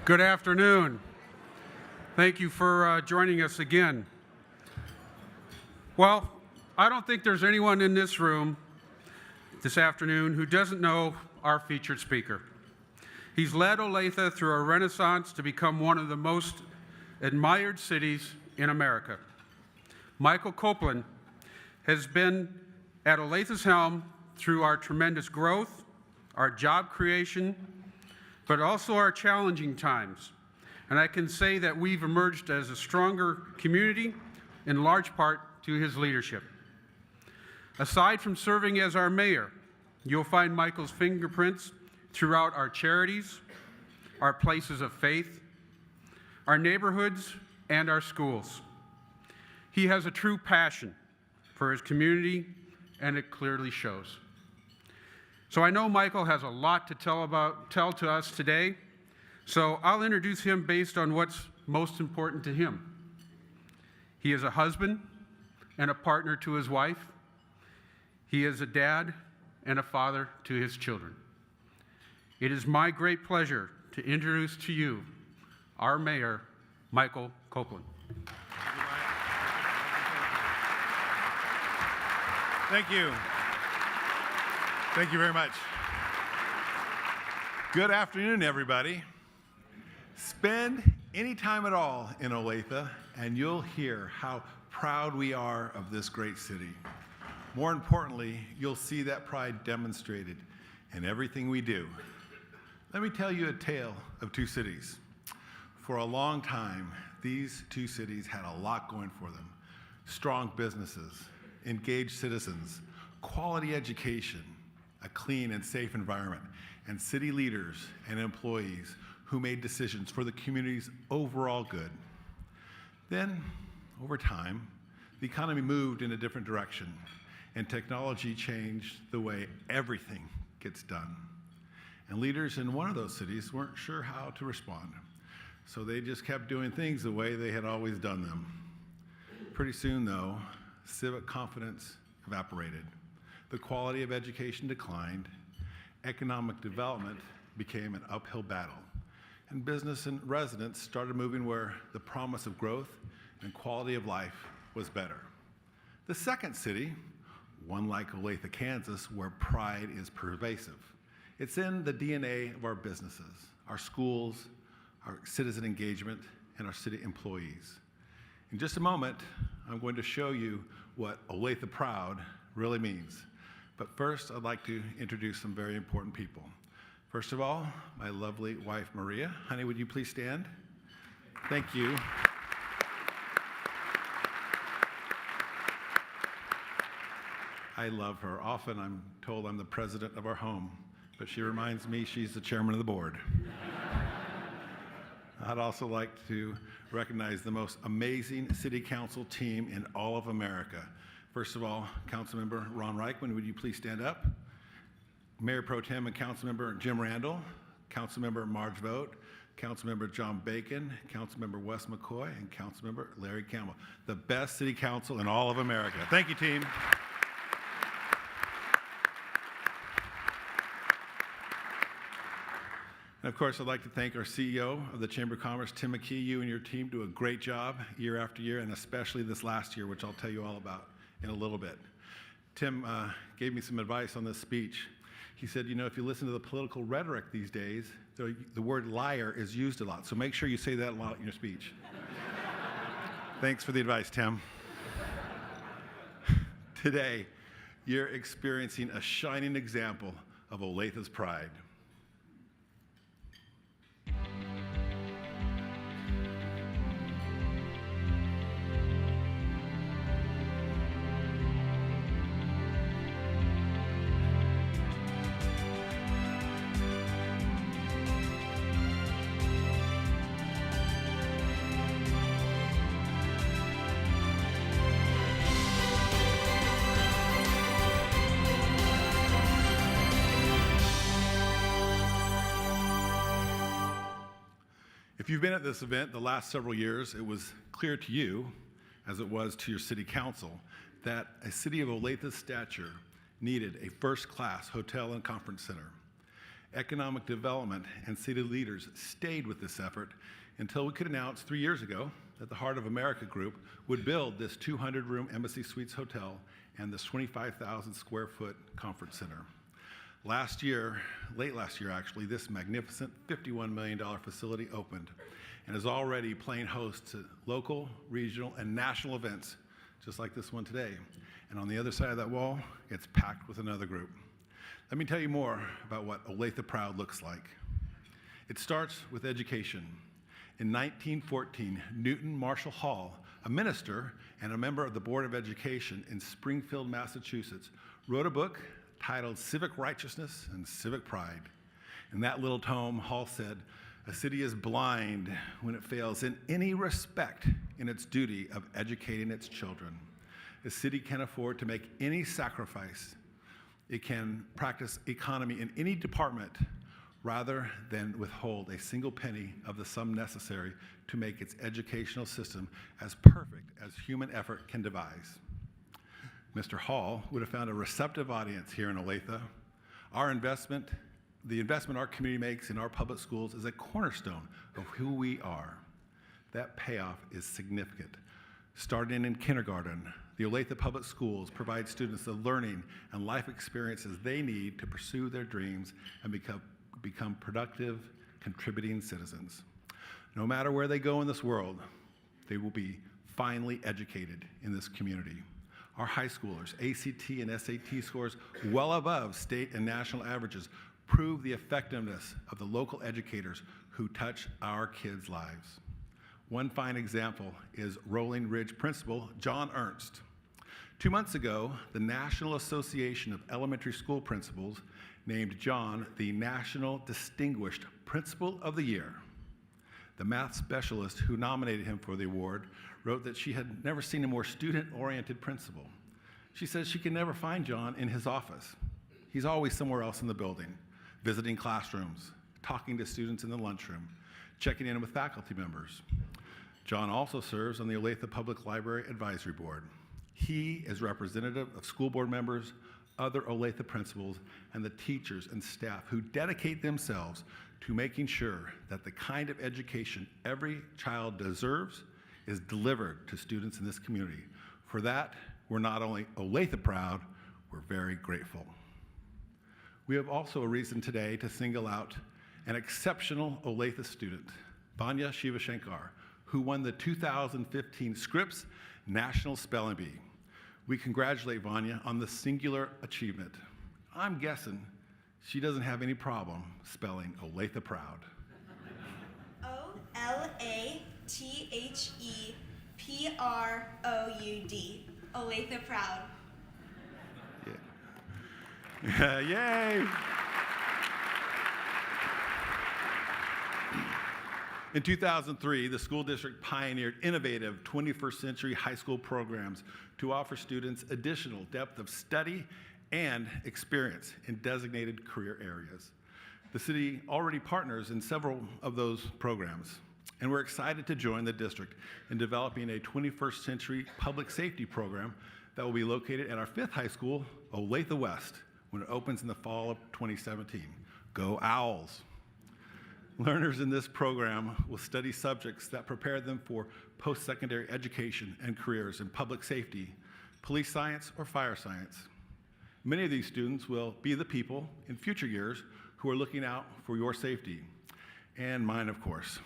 Good afternoon. Thank you for joining us again. Well, I don't think there's anyone in this room this afternoon who doesn't know our featured speaker. He's led Olathe through a renaissance to become one of the most admired cities in America. Michael Copeland has been at Olathe's helm through our tremendous growth, our job creation, but also our challenging times. And I can say that we've emerged as a stronger community in large part to his leadership. Aside from serving as our mayor, you'll find Michael's fingerprints throughout our charities, our places of faith, our neighborhoods, and our schools. He has a true passion for his community, and it clearly shows. So I know Michael has a lot to tell to us today, so I'll introduce him based on what's most important to him. He is a husband and a partner to his wife. He is a dad and a father to his children. It is my great pleasure to introduce to you our mayor, Michael Copeland. Thank you. Thank you very much. Good afternoon, everybody. Spend any time at all in Olathe, and you'll hear how proud we are of this great city. More importantly, you'll see that pride demonstrated in everything we do. Let me tell you a tale of two cities. For a long time, these two cities had a lot going for them. Strong businesses, engaged citizens, quality education, a clean and safe environment, and city leaders and employees who made decisions for the community's overall good. Then, over time, the economy moved in a different direction, and technology changed the way everything gets done. And leaders in one of those cities weren't sure how to respond, so they just kept doing things the way they had always done them. Pretty soon, though, civic confidence evaporated. The quality of education declined, economic development became an uphill battle, and business and residents started moving where the promise of growth and quality of life was better. The second city, one like Olathe, Kansas, where pride is pervasive. It's in the DNA of our businesses, our schools, our citizen engagement, and our city employees. In just a moment, I'm going to show you what Olathe Proud really means. But first, I'd like to introduce some very important people. First of all, my lovely wife, Maria. Honey, would you please stand? Thank you. I love her. Often I'm told I'm the president of our home, but she reminds me she's the chairman of the board. I'd also like to recognize the most amazing city council team in all of America. First of all, Councilmember Ron Reichman, would you please stand up? Mayor Pro Tem and Councilmember Jim Randall, Councilmember Marge Vogt, Councilmember John Bacon, Councilmember Wes McCoy, and Councilmember Larry Campbell. The best city council in all of America. Thank you, team. And of course, I'd like to thank our CEO of the Chamber of Commerce, Tim McKee. You and your team do a great job year after year, and especially this last year, which I'll tell you all about in a little bit. Tim gave me some advice on this speech. He said, you know, if you listen to the political rhetoric these days, the word liar is used a lot, so make sure you say that a lot in your speech. Thanks for the advice, Tim. Today, you're experiencing a shining example of Olathe's pride. If you've been at this event the last several years, it was clear to you, as it was to your city council, that a city of Olathe's stature needed a first-class hotel and conference center. Economic development and city leaders stayed with this effort until we could announce 3 years ago that the Heart of America Group would build this 200-room Embassy Suites hotel and this 25,000 square foot conference center. Late last year actually, this magnificent $51 million facility opened and is already playing host to local, regional, and national events, just like this one today. And on the other side of that wall, it's packed with another group. Let me tell you more about what Olathe Proud looks like. It starts with education. In 1914, Newton Marshall Hall, a minister and a member of the Board of Education in Springfield, Massachusetts, wrote a book titled Civic Righteousness and Civic Pride. In that little tome, Hall said, "A city is blind when it fails in any respect in its duty of educating its children. A city can afford to make any sacrifice. It can practice economy in any department rather than withhold a single penny of the sum necessary to make its educational system as perfect as human effort can devise." Mr. Hall would have found a receptive audience here in Olathe. The investment our community makes in our public schools is a cornerstone of who we are. That payoff is significant. Starting in kindergarten, the Olathe Public Schools provide students the learning and life experiences they need to pursue their dreams and become productive, contributing citizens. No matter where they go in this world, they will be finely educated in this community. Our high schoolers' ACT and SAT scores well above state and national averages prove the effectiveness of the local educators who touch our kids' lives. One fine example is Rolling Ridge principal John Ernst. 2 months ago, the National Association of Elementary School Principals named John the National Distinguished Principal of the Year. The math specialist who nominated him for the award wrote that she had never seen a more student-oriented principal. She says she can never find John in his office. He's always somewhere else in the building, visiting classrooms, talking to students in the lunchroom, checking in with faculty members. John also serves on the Olathe Public Library Advisory Board. He is representative of school board members, other Olathe principals, and the teachers and staff who dedicate themselves to making sure that the kind of education every child deserves is delivered to students in this community. For that, we're not only Olathe proud, we're very grateful. We have also a reason today to single out an exceptional Olathe student, Vanya Shivashankar, who won the 2015 Scripps National Spelling Bee. We congratulate Vanya on the singular achievement. I'm guessing she doesn't have any problem spelling Olathe proud. O-L-A-T-H-E-P-R-O-U-D. Olathe proud. Yeah. Yay! In 2003, the school district pioneered innovative 21st century high school programs to offer students additional depth of study and experience in designated career areas. The city already partners in several of those programs, and we're excited to join the district in developing a 21st century public safety program that will be located at our 5th high school, Olathe West, when it opens in the fall of 2017. Go Owls! Learners in this program will study subjects that prepare them for post-secondary education and careers in public safety, police science, or fire science. Many of these students will be the people in future years who are looking out for your safety, and mine, of course.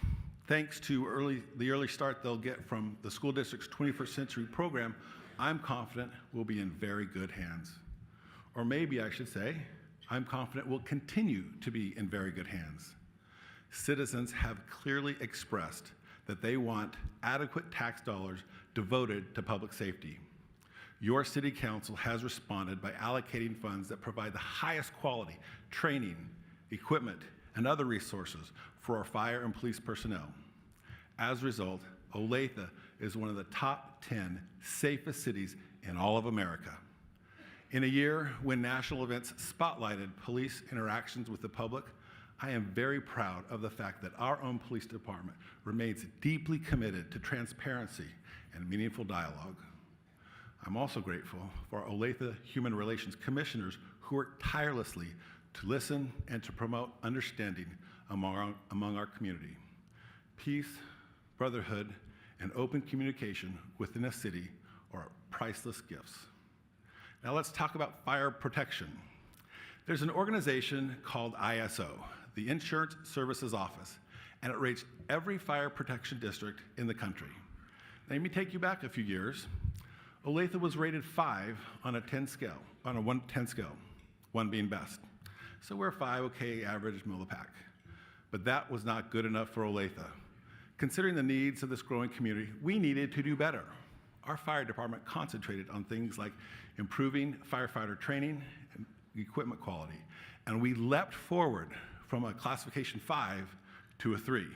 Thanks to the early start they'll get from the school district's 21st century program, I'm confident we'll be in very good hands. Or maybe I should say, I'm confident we'll continue to be in very good hands. Citizens have clearly expressed that they want adequate tax dollars devoted to public safety. Your city council has responded by allocating funds that provide the highest quality training, equipment, and other resources for our fire and police personnel. As a result, Olathe is one of the top 10 safest cities in all of America. In a year when national events spotlighted police interactions with the public, I am very proud of the fact that our own police department remains deeply committed to transparency and meaningful dialogue. I'm also grateful for our Olathe Human Relations Commissioners who work tirelessly to listen and to promote understanding among our community. Peace, brotherhood, and open communication within a city are priceless gifts. Now let's talk about fire protection. There's an organization called ISO, the Insurance Services Office, and it rates every fire protection district in the country. Now, let me take you back a few years. Olathe was rated 5 on a 10 scale, on a 1-10 scale, 1 being best. So we're 5, okay, average, middle of the pack. But that was not good enough for Olathe. Considering the needs of this growing community, we needed to do better. Our fire department concentrated on things like improving firefighter training and equipment quality. And we leapt forward from a classification 5 to a 3.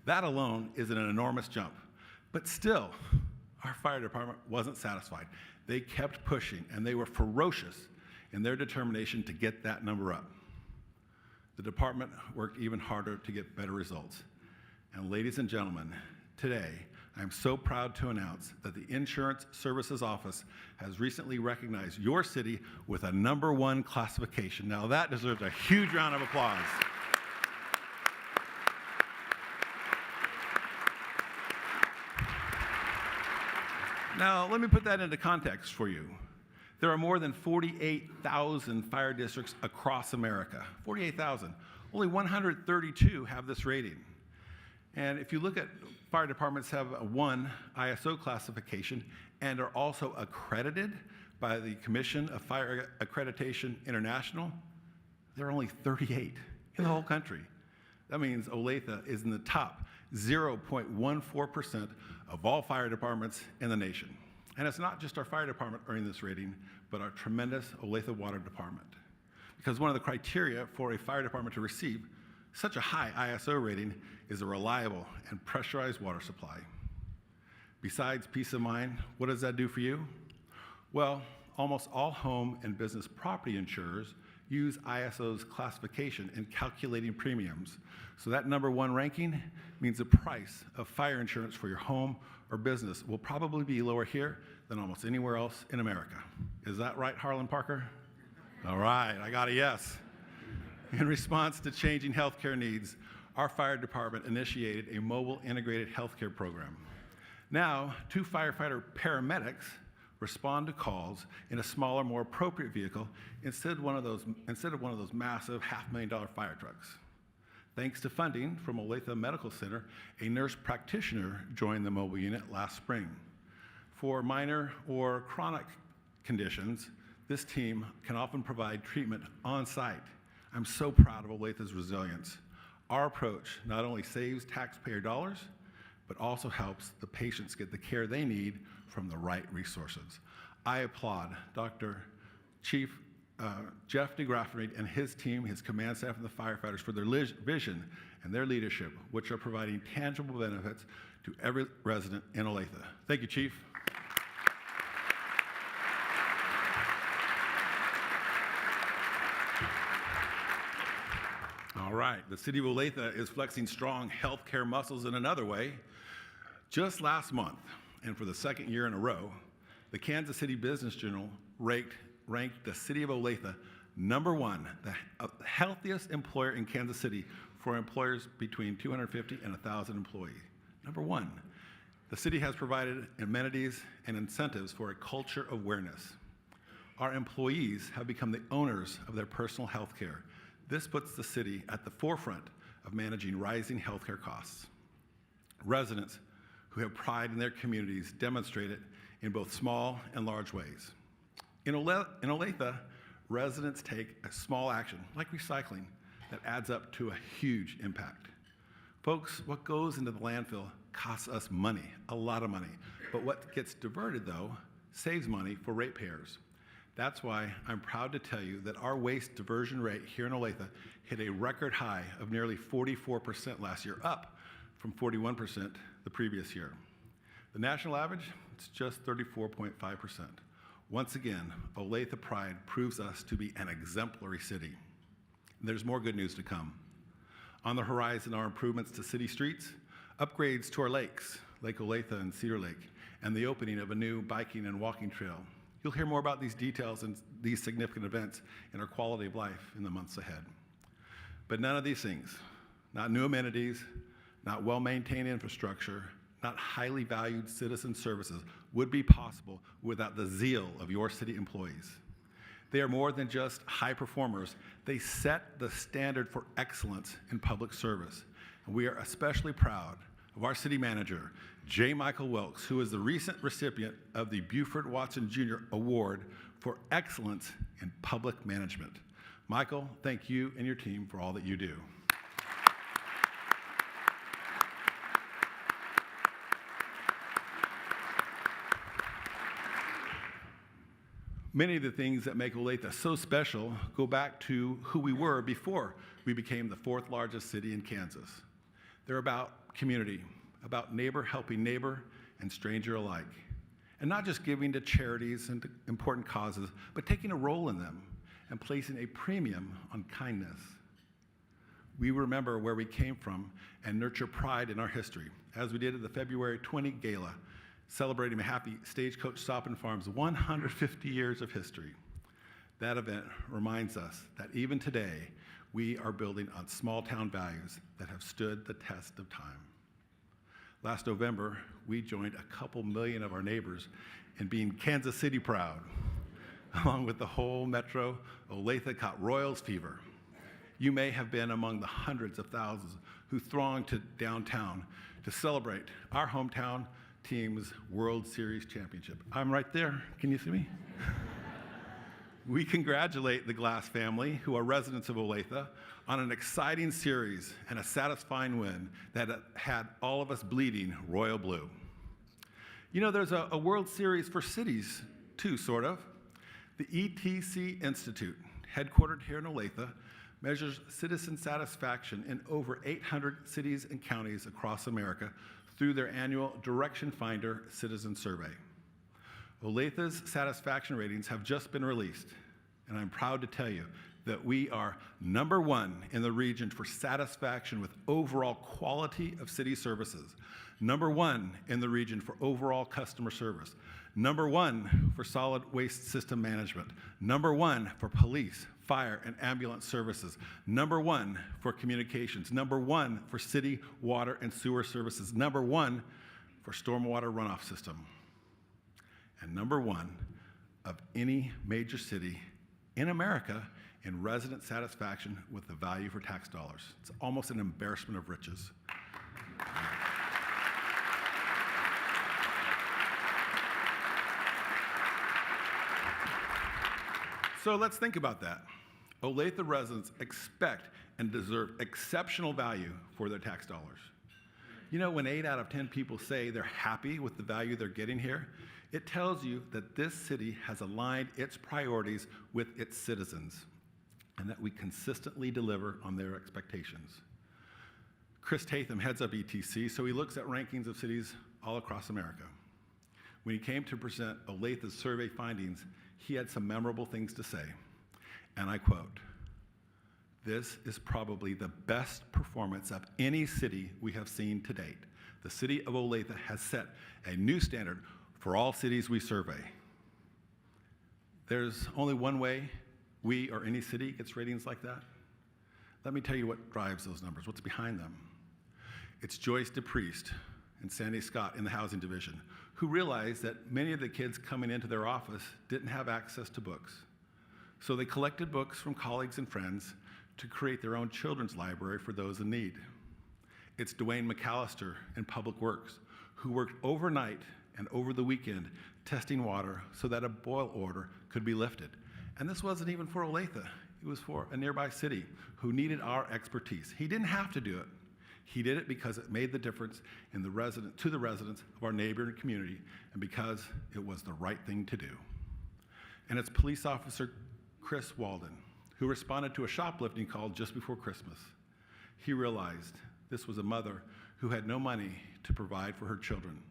That alone is an enormous jump. But still, our fire department wasn't satisfied. They kept pushing, and they were ferocious in their determination to get that number up. The department worked even harder to get better results. And ladies and gentlemen, today, I'm so proud to announce that the Insurance Services Office has recently recognized your city with a #1 classification. Now that deserves a huge round of applause. Now, let me put that into context for you. There are more than 48,000 fire districts across America. 48,000. Only 132 have this rating. And if you look at fire departments have a 1 ISO classification and are also accredited by the Commission of Fire Accreditation International, there are only 38 in the whole country. That means Olathe is in the top 0.14% of all fire departments in the nation. And it's not just our fire department earning this rating, but our tremendous Olathe Water Department. Because one of the criteria for a fire department to receive such a high ISO rating is a reliable and pressurized water supply. Besides peace of mind, what does that do for you? Well, almost all home and business property insurers use ISO's classification in calculating premiums. So that #1 ranking means the price of fire insurance for your home or business will probably be lower here than almost anywhere else in America. Is that right, Harlan Parker? All right, I got a yes. In response to changing healthcare needs, our fire department initiated a mobile integrated healthcare program. Now, 2 firefighter paramedics respond to calls in a smaller, more appropriate vehicle instead of one of those massive $500,000 fire trucks. Thanks to funding from Olathe Medical Center, a nurse practitioner joined the mobile unit last spring. For minor or chronic conditions, this team can often provide treatment on site. I'm so proud of Olathe's resilience. Our approach not only saves taxpayer dollars, but also helps the patients get the care they need from the right resources. I applaud Dr. Chief Jeff DeGraffenried and his team, his command staff, and the firefighters for their vision and their leadership, which are providing tangible benefits to every resident in Olathe. Thank you, Chief. All right, the city of Olathe is flexing strong healthcare muscles in another way. Just last month, and for the second year in a row, the Kansas City Business Journal ranked the city of Olathe #1, the healthiest employer in Kansas City for employers between 250 and 1,000 employees. #1. The city has provided amenities and incentives for a culture of awareness. Our employees have become the owners of their personal health care. This puts the city at the forefront of managing rising healthcare costs. Residents who have pride in their communities demonstrate it in both small and large ways. In Olathe, residents take a small action, like recycling, that adds up to a huge impact. Folks, what goes into the landfill costs us money, a lot of money. But what gets diverted, though, saves money for ratepayers. That's why I'm proud to tell you that our waste diversion rate here in Olathe hit a record high of nearly 44% last year, up from 41% the previous year. The national average, it's just 34.5%. Once again, Olathe Pride proves us to be an exemplary city. There's more good news to come. On the horizon are improvements to city streets, upgrades to our lakes, Lake Olathe and Cedar Lake, and the opening of a new biking and walking trail You'll hear more about these details and these significant events in our quality of life in the months ahead. But none of these things, not new amenities, not well-maintained infrastructure, not highly valued citizen services, would be possible without the zeal of your city employees. They are more than just high performers. They set the standard for excellence in public service. And we are especially proud of our city manager, J. Michael Wilkes, who is the recent recipient of the Buford Watson Jr. Award for Excellence in Public Management. Michael, thank you and your team for all that you do. Many of the things that make Olathe so special go back to who we were before we became the fourth largest city in Kansas. They're about community, about neighbor helping neighbor and stranger alike. And not just giving to charities and to important causes, but taking a role in them and placing a premium on kindness. We remember where we came from and nurture pride in our history, as we did at the February 20 Gala, celebrating Mahaffey Stagecoach Stop and Farm's 150 years of history. That event reminds us that even today, we are building on small town values that have stood the test of time. Last November, we joined a couple million of our neighbors in being Kansas City proud. Along with the whole metro, Olathe caught Royals fever. You may have been among the hundreds of thousands who thronged to downtown to celebrate our hometown team's World Series championship. I'm right there. Can you see me? We congratulate the Glass family, who are residents of Olathe, on an exciting series and a satisfying win that had all of us bleeding royal blue. You know, there's a World Series for cities, too, sort of. The ETC Institute, headquartered here in Olathe, measures citizen satisfaction in over 800 cities and counties across America through their annual Direction Finder Citizen Survey. Olathe's satisfaction ratings have just been released, and I'm proud to tell you that we are #1 in the region for satisfaction with overall quality of city services, #1 in the region for overall customer service, #1 for solid waste system management, #1 for police, fire, and ambulance services, #1 for communications, #1 for city water and sewer services, #1 for stormwater runoff system, and #1 of any major city in America in resident satisfaction with the value for tax dollars. It's almost an embarrassment of riches. So let's think about that. Olathe residents expect and deserve exceptional value for their tax dollars. You know, when 8 out of 10 people say they're happy with the value they're getting here, it tells you that this city has aligned its priorities with its citizens and that we consistently deliver on their expectations. Chris Tatham heads up ETC, so he looks at rankings of cities all across America. When he came to present Olathe's survey findings, he had some memorable things to say, and I quote, "This is probably the best performance of any city we have seen to date. The city of Olathe has set a new standard for all cities we survey." There's only one way we or any city gets ratings like that. Let me tell you what drives those numbers, what's behind them. It's Joyce DePriest and Sandy Scott in the housing division, who realized that many of the kids coming into their office didn't have access to books. So they collected books from colleagues and friends to create their own children's library for those in need. It's Dwayne McAllister in Public Works, who worked overnight and over the weekend testing water so that a boil order could be lifted. And this wasn't even for Olathe. It was for a nearby city who needed our expertise. He didn't have to do it. He did it because it made the difference to the residents of our neighboring community and because it was the right thing to do. And it's police officer Chris Walden, who responded to a shoplifting call just before Christmas. He realized this was a mother who had no money to provide for her children.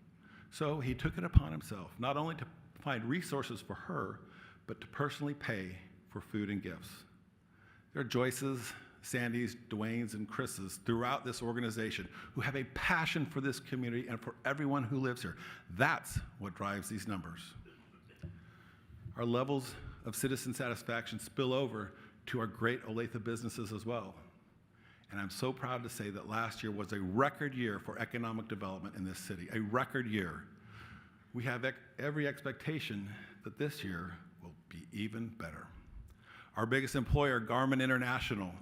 So he took it upon himself not only to find resources for her, but to personally pay for food and gifts. There are Joyce's, Sandy's, Dwayne's, and Chris's throughout this organization who have a passion for this community and for everyone who lives here. That's what drives these numbers. Our levels of citizen satisfaction spill over to our great Olathe businesses as well. And I'm so proud to say that last year was a record year for economic development in this city, a record year. We have every expectation that this year will be even better. Our biggest employer, Garmin International,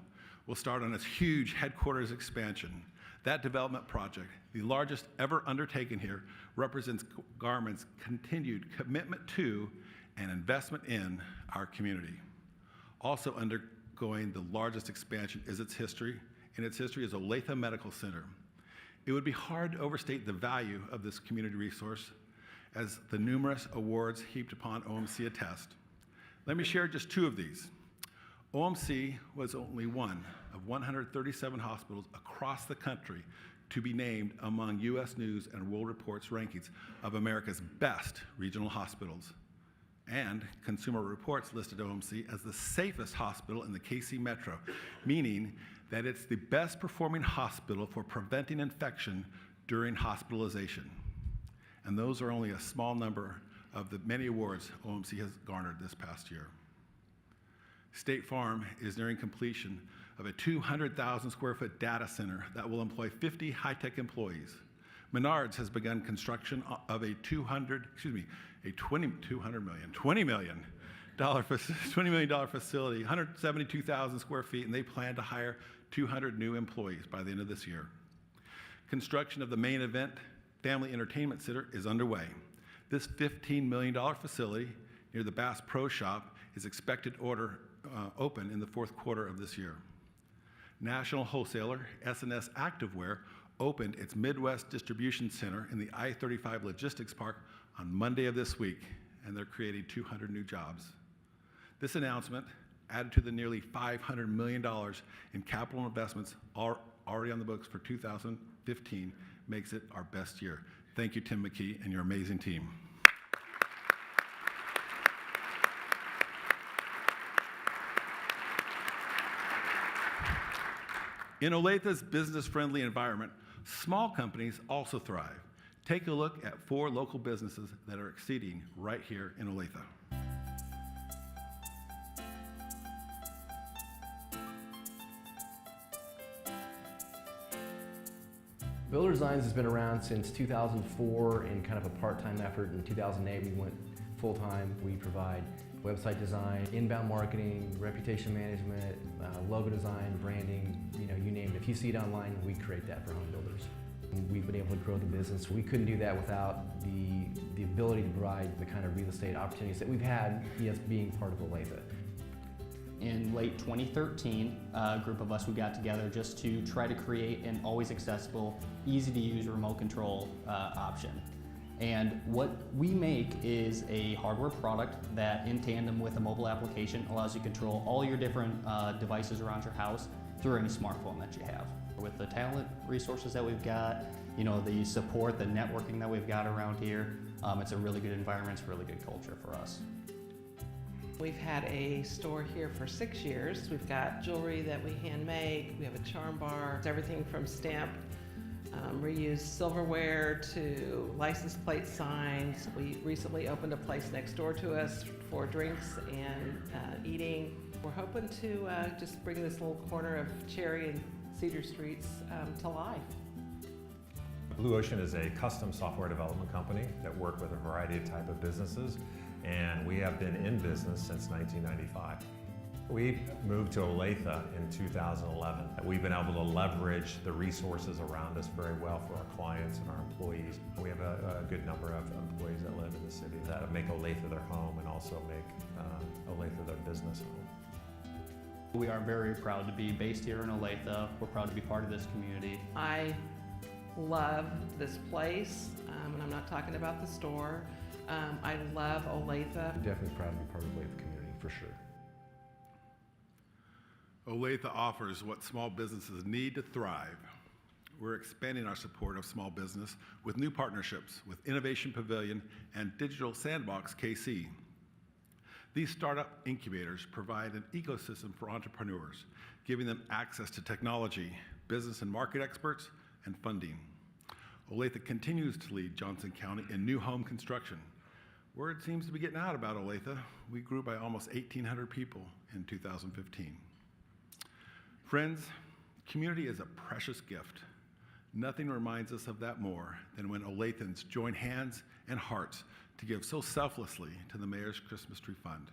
will start on its huge headquarters expansion. That development project, the largest ever undertaken here, represents Garmin's continued commitment to and investment in our community. Also undergoing the largest expansion in its history is Olathe Medical Center. It would be hard to overstate the value of this community resource, as the numerous awards heaped upon OMC attest. Let me share just two of these. OMC was only one of 137 hospitals across the country to be named among U.S. News and World Report's rankings of America's best regional hospitals. And Consumer Reports listed OMC as the safest hospital in the KC Metro, meaning that it's the best performing hospital for preventing infection during hospitalization. And those are only a small number of the many awards OMC has garnered this past year. State Farm is nearing completion of a 200,000 square foot data center that will employ 50 high-tech employees. Menards has begun construction of a $20 million facility, 172,000 square feet, and they plan to hire 200 new employees by the end of this year. Construction of the main event family entertainment center is underway. This $15 million facility near the Bass Pro Shop is expected to open in the fourth quarter of this year. National wholesaler S&S Activewear opened its Midwest Distribution Center in the I-35 Logistics Park on Monday of this week, and they're creating 200 new jobs. This announcement, added to the nearly $500 million in capital investments already on the books for 2015, makes it our best year. Thank you, Tim McKee, and your amazing team. In Olathe's business-friendly environment, small companies also thrive. Take a look at 4 local businesses that are exceeding right here in Olathe. Builder Designs has been around since 2004 in kind of a part-time effort. In 2008, we went full-time. We provide website design, inbound marketing, reputation management, logo design, branding, you name it. If you see it online, we create that for home builders. We've been able to grow the business. We couldn't do that without the ability to provide the kind of real estate opportunities that we've had, being part of Olathe. In late 2013, a group of us, we got together just to try to create an always accessible, easy to use remote control option. And what we make is a hardware product that, in tandem with a mobile application, allows you to control all your different devices around your house through any smartphone that you have. With the talent resources that we've got, the support, the networking that we've got around here, it's a really good environment, it's a really good culture for us. We've had a store here for 6 years. We've got jewelry that we hand make. We have a charm bar. It's everything from stamped, reused silverware to license plate signs. We recently opened a place next door to us for drinks and eating. We're hoping to just bring this little corner of Cherry and Cedar Streets to life. Blue Ocean is a custom software development company that work with a variety of type of businesses, and we have been in business since 1995. We moved to Olathe in 2011. We've been able to leverage the resources around us very well for our clients and our employees. We have a good number of employees that live in the city that make Olathe their home and also make Olathe their business home. We are very proud to be based here in Olathe. We're proud to be part of this community. I love this place, and I'm not talking about the store. I love Olathe. Definitely proud to be part of the Olathe community, for sure. Olathe offers what small businesses need to thrive. We're expanding our support of small business with new partnerships with Innovation Pavilion and Digital Sandbox KC. These startup incubators provide an ecosystem for entrepreneurs, giving them access to technology, business and market experts, and funding. Olathe continues to lead Johnson County in new home construction. Word seems to be getting out about Olathe. We grew by almost 1,800 people in 2015. Friends, community is a precious gift. Nothing reminds us of that more than when Olathans join hands and hearts to give so selflessly to the Mayor's Christmas Tree Fund.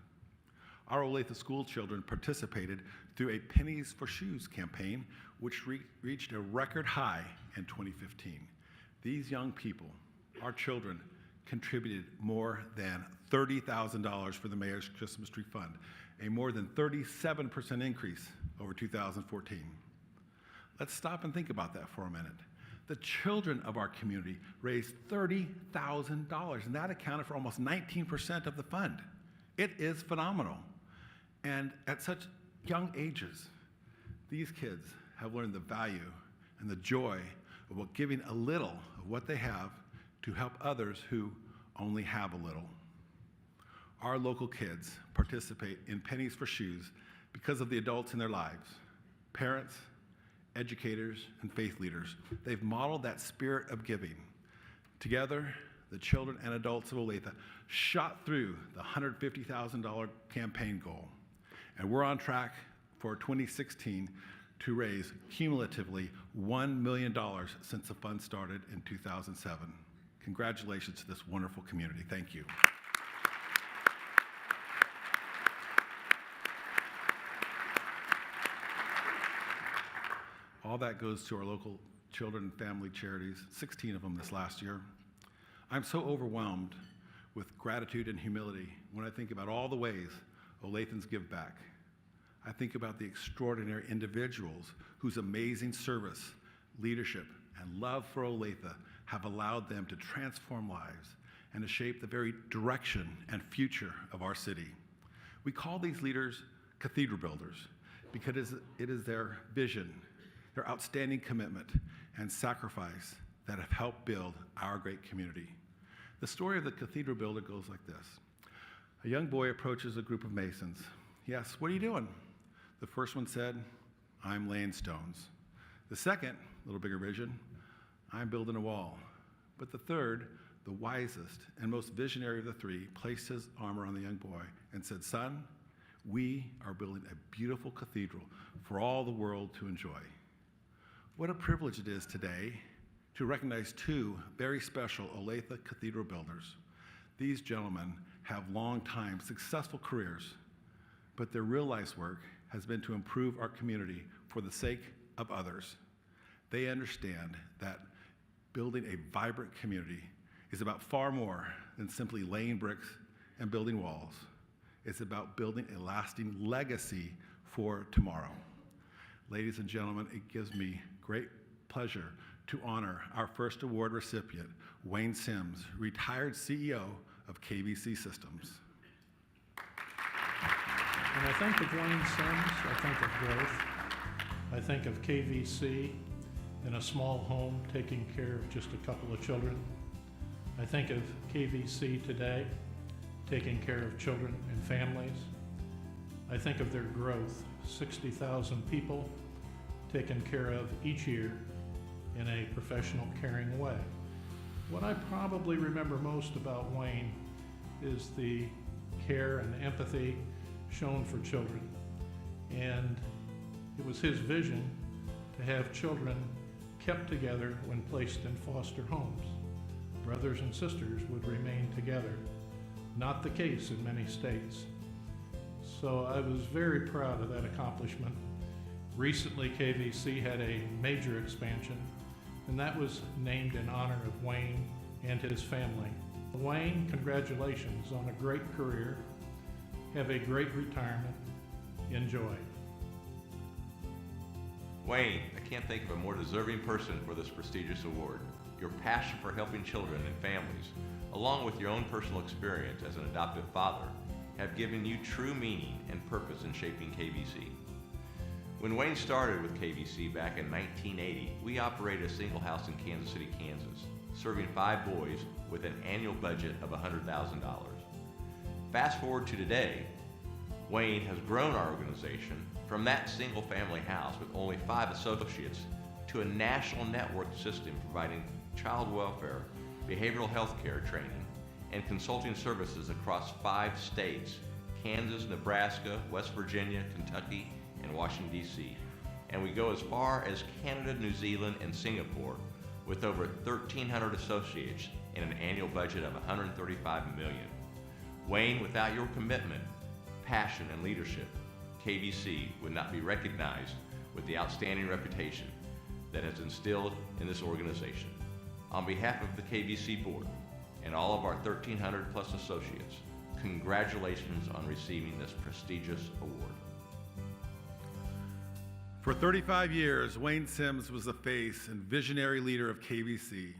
Our Olathe school children participated through a Pennies for Shoes campaign, which reached a record high in 2015. These young people, our children, contributed more than $30,000 for the Mayor's Christmas Tree Fund, a more than 37% increase over 2014. Let's stop and think about that for a minute. The children of our community raised $30,000, and that accounted for almost 19% of the fund. It is phenomenal. And at such young ages, these kids have learned the value and the joy of what giving a little of what they have to help others who only have a little. Our local kids participate in Pennies for Shoes because of the adults in their lives, parents, educators, and faith leaders. They've modeled that spirit of giving. Together, the children and adults of Olathe shot through the $150,000 campaign goal. And we're on track for 2016 to raise cumulatively $1 million since the fund started in 2007. Congratulations to this wonderful community. Thank you. All that goes to our local children and family charities, 16 of them this last year. I'm so overwhelmed with gratitude and humility when I think about all the ways Olathans give back. I think about the extraordinary individuals whose amazing service, leadership, and love for Olathe have allowed them to transform lives and to shape the very direction and future of our city. We call these leaders cathedral builders because it is their vision, their outstanding commitment and sacrifice that have helped build our great community. The story of the cathedral builder goes like this. A young boy approaches a group of masons. He asks, "What are you doing?" The first one said, "I'm laying stones." The second, a little bigger vision, "I'm building a wall." But the third, the wisest and most visionary of the three, placed his arm around the young boy and said, "Son, we are building a beautiful cathedral for all the world to enjoy." What a privilege it is today to recognize two very special Olathe cathedral builders. These gentlemen have long-time successful careers, but their real life's work has been to improve our community for the sake of others. They understand that building a vibrant community is about far more than simply laying bricks and building walls. It's about building a lasting legacy for tomorrow. Ladies and gentlemen, it gives me great pleasure to honor our first award recipient, Wayne Sims, retired CEO of KVC Systems. When I think of Wayne Sims, I think of growth. I think of KVC in a small home taking care of just a couple of children. I think of KVC today taking care of children and families. I think of their growth, 60,000 people taken care of each year in a professional, caring way. What I probably remember most about Wayne is the care and empathy shown for children. And it was his vision to have children kept together when placed in foster homes. Brothers and sisters would remain together. Not the case in many states. So I was very proud of that accomplishment. Recently, KVC had a major expansion, and that was named in honor of Wayne and his family. Wayne, congratulations on a great career. Have a great retirement. Enjoy. Wayne, I can't think of a more deserving person for this prestigious award. Your passion for helping children and families, along with your own personal experience as an adoptive father, have given you true meaning and purpose in shaping KVC. When Wayne started with KVC back in 1980, we operated a single house in Kansas City, Kansas, serving 5 boys with an annual budget of $100,000. Fast forward to today, Wayne has grown our organization from that single family house with only 5 associates to a national network system providing child welfare, behavioral health care training, and consulting services across 5 states: Kansas, Nebraska, West Virginia, Kentucky, and Washington, D.C. And we go as far as Canada, New Zealand, and Singapore, with over 1,300 associates and an annual budget of $135 million. Wayne, without your commitment, passion, and leadership, KVC would not be recognized with the outstanding reputation that has instilled in this organization. On behalf of the KVC board and all of our 1,300 plus associates, congratulations on receiving this prestigious award. For 35 years, Wayne Sims was the face and visionary leader of KVC.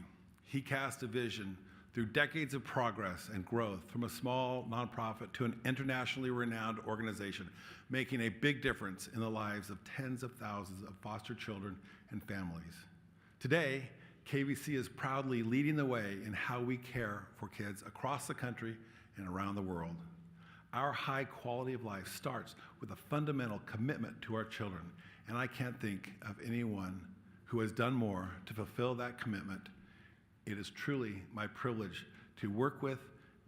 He cast a vision through decades of progress and growth from a small nonprofit to an internationally renowned organization, making a big difference in the lives of tens of thousands of foster children and families. Today, KVC is proudly leading the way in how we care for kids across the country and around the world. Our high quality of life starts with a fundamental commitment to our children, and I can't think of anyone who has done more to fulfill that commitment. It is truly my privilege to work with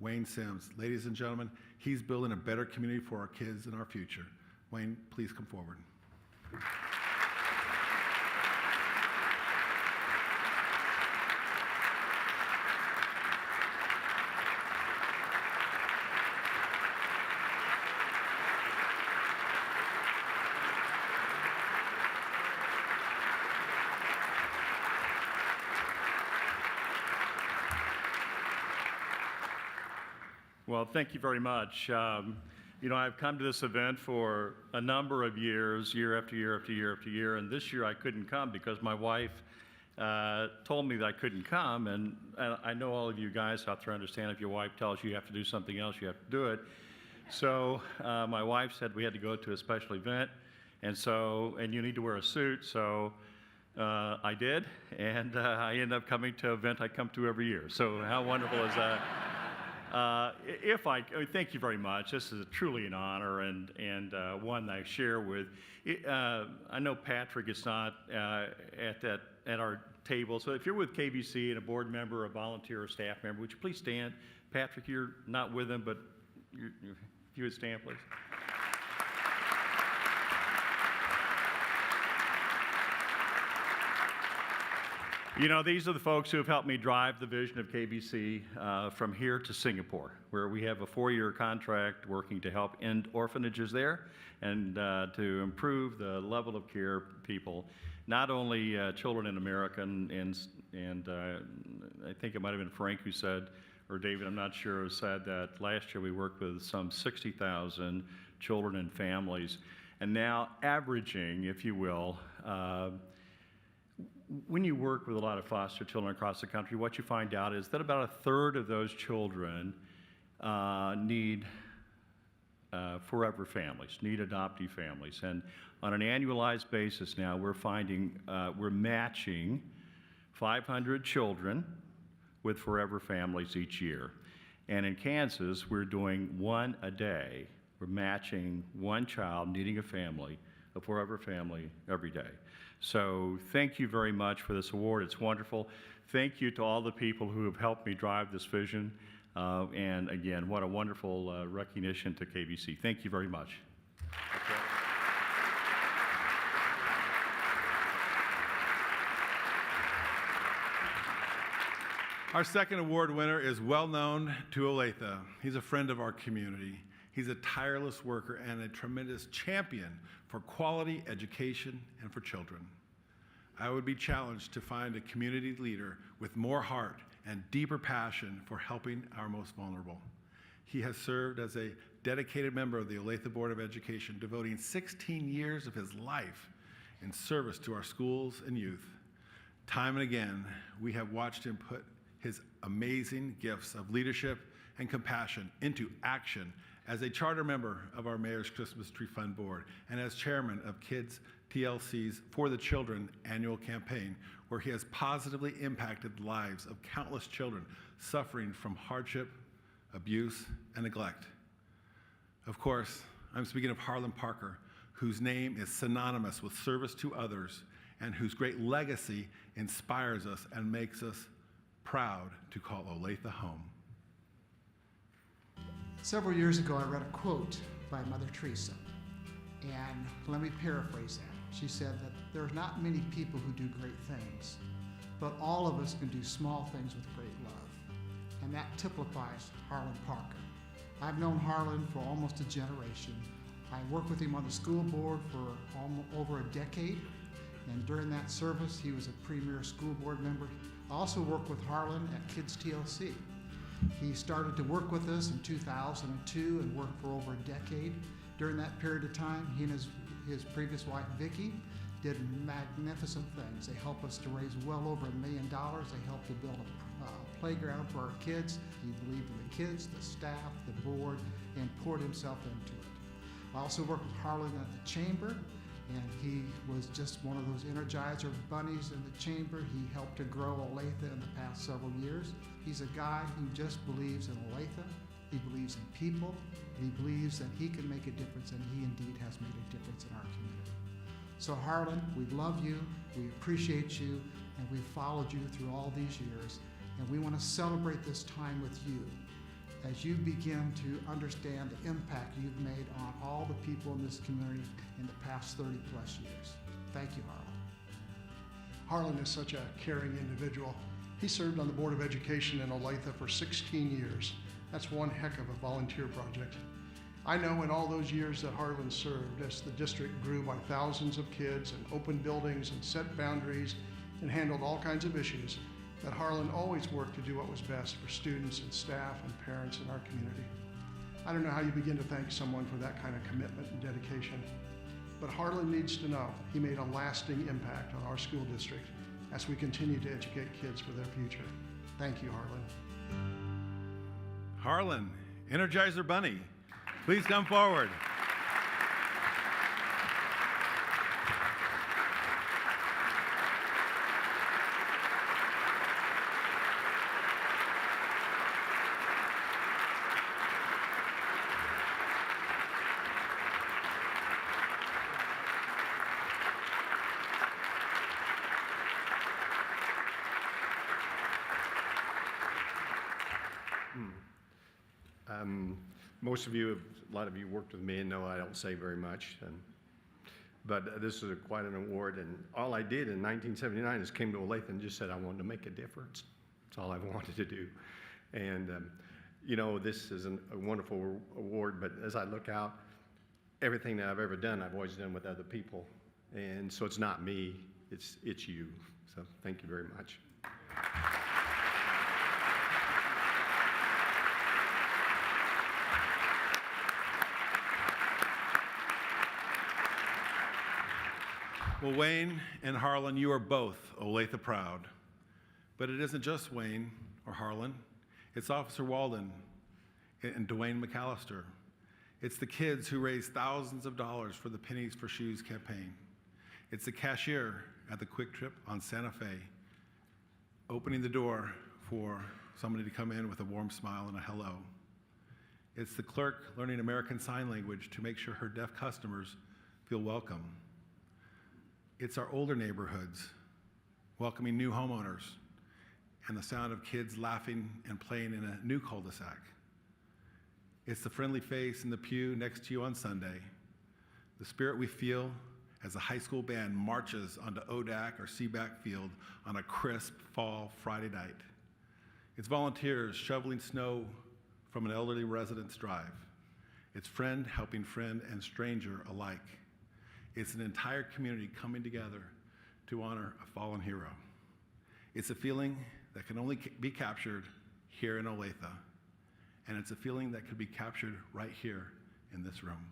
Wayne Sims. Ladies and gentlemen, he's building a better community for our kids and our future. Wayne, please come forward. Well, thank you very much. You know, I've come to this event for a number of years, year after year after year after year, and this year I couldn't come because my wife told me that I couldn't come, and I know all of you guys out there understand if your wife tells you you have to do something else, you have to do it. So my wife said we had to go to a special event, and you need to wear a suit, so I did, and I ended up coming to an event I come to every year. So how wonderful is that? Thank you very much. This is truly an honor and one that I share with. I know Patrick is not at our table, so if you're with KVC and a board member, a volunteer, or staff member, would you please stand? Patrick, you're not with him, but if you would stand, please. You know, these are the folks who have helped me drive the vision of KVC from here to Singapore, where we have a 4-year contract working to help end orphanages there and to improve the level of care people, not only children in America, and I think it might have been Frank who said, or David, I'm not sure, who said that last year we worked with some 60,000 children and families, and now averaging, if you will, when you work with a lot of foster children across the country, what you find out is that about 1/3 of those children need forever families, need adoptive families. And on an annualized basis now, we're finding, we're matching 500 children with forever families each year. And in Kansas, we're doing 1 a day. We're matching 1 child needing a family, a forever family, every day. So thank you very much for this award. It's wonderful. Thank you to all the people who have helped me drive this vision. And again, what a wonderful recognition to KVC. Thank you very much. Our second award winner is well known to Olathe. He's a friend of our community. He's a tireless worker and a tremendous champion for quality education and for children. I would be challenged to find a community leader with more heart and deeper passion for helping our most vulnerable. He has served as a dedicated member of the Olathe Board of Education, devoting 16 years of his life in service to our schools and youth. Time and again, we have watched him put his amazing gifts of leadership and compassion into action as a charter member of our Mayor's Christmas Tree Fund Board and as chairman of Kids TLC's For the Children annual campaign, where he has positively impacted the lives of countless children suffering from hardship, abuse, and neglect. Of course, I'm speaking of Harlan Parker, whose name is synonymous with service to others and whose great legacy inspires us and makes us proud to call Olathe home. Several years ago, I read a quote by Mother Teresa, and let me paraphrase that. She said that there are not many people who do great things, but all of us can do small things with great love. And that typifies Harlan Parker. I've known Harlan for almost a generation. I worked with him on the school board for over a decade, and during that service, he was a premier school board member. I also worked with Harlan at Kids TLC. He started to work with us in 2002 and worked for over a decade. During that period of time, he and his previous wife, Vicki, did magnificent things. They helped us to raise well over $1 million. They helped to build a playground for our kids. He believed in the kids, the staff, the board, and poured himself into it. I also worked with Harlan at the chamber, and he was just one of those Energizer bunnies in the chamber. He helped to grow Olathe in the past several years. He's a guy who just believes in Olathe. He believes in people. He believes that he can make a difference, and he indeed has made a difference in our community. So Harlan, we love you, we appreciate you, and we've followed you through all these years, and we want to celebrate this time with you as you begin to understand the impact you've made on all the people in this community in the past 30 plus years. Thank you, Harlan. Harlan is such a caring individual. He served on the Board of Education in Olathe for 16 years. That's one heck of a volunteer project. I know in all those years that Harlan served, as the district grew by thousands of kids and opened buildings and set boundaries and handled all kinds of issues, that Harlan always worked to do what was best for students and staff and parents in our community. I don't know how you begin to thank someone for that kind of commitment and dedication, but Harlan needs to know he made a lasting impact on our school district as we continue to educate kids for their future. Thank you, Harlan. Harlan, Energizer Bunny, please come forward. Most of you, a lot of you worked with me and know I don't say very much, but this is quite an award, and all I did in 1979 is came to Olathe and just said I wanted to make a difference. That's all I wanted to do. And you know, this is a wonderful award, but as I look out, everything that I've ever done, I've always done with other people. And so it's not me, it's you. So thank you very much. Well, Wayne and Harlan, you are both Olathe proud. But it isn't just Wayne or Harlan. It's Officer Walden and Dwayne McAllister. It's the kids who raised thousands of dollars for the Pennies for Shoes campaign. It's the cashier at the Quick Trip on Santa Fe, opening the door for somebody to come in with a warm smile and a hello. It's the clerk learning American Sign Language to make sure her deaf customers feel welcome. It's our older neighborhoods welcoming new homeowners and the sound of kids laughing and playing in a new cul-de-sac. It's the friendly face in the pew next to you on Sunday, the spirit we feel as the high school band marches onto ODAC or CBAC field on a crisp fall Friday night. It's volunteers shoveling snow from an elderly resident's drive. It's friend helping friend and stranger alike. It's an entire community coming together to honor a fallen hero. It's a feeling that can only be captured here in Olathe, and it's a feeling that could be captured right here in this room.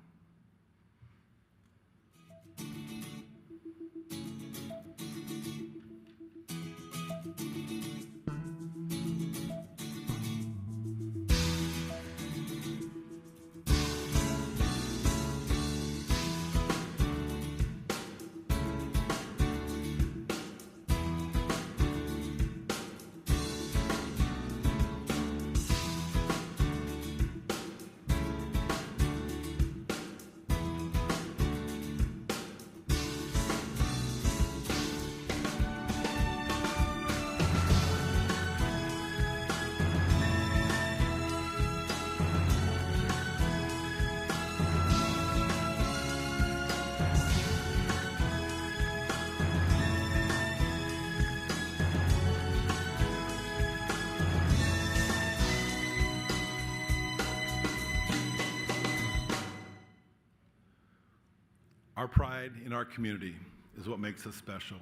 Our pride in our community is what makes us special.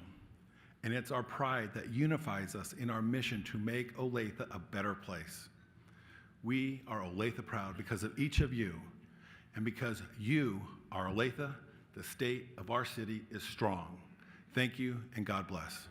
And it's our pride that unifies us in our mission to make Olathe a better place. We are Olathe proud because of each of you, and because you are Olathe, the state of our city is strong. Thank you, and God bless.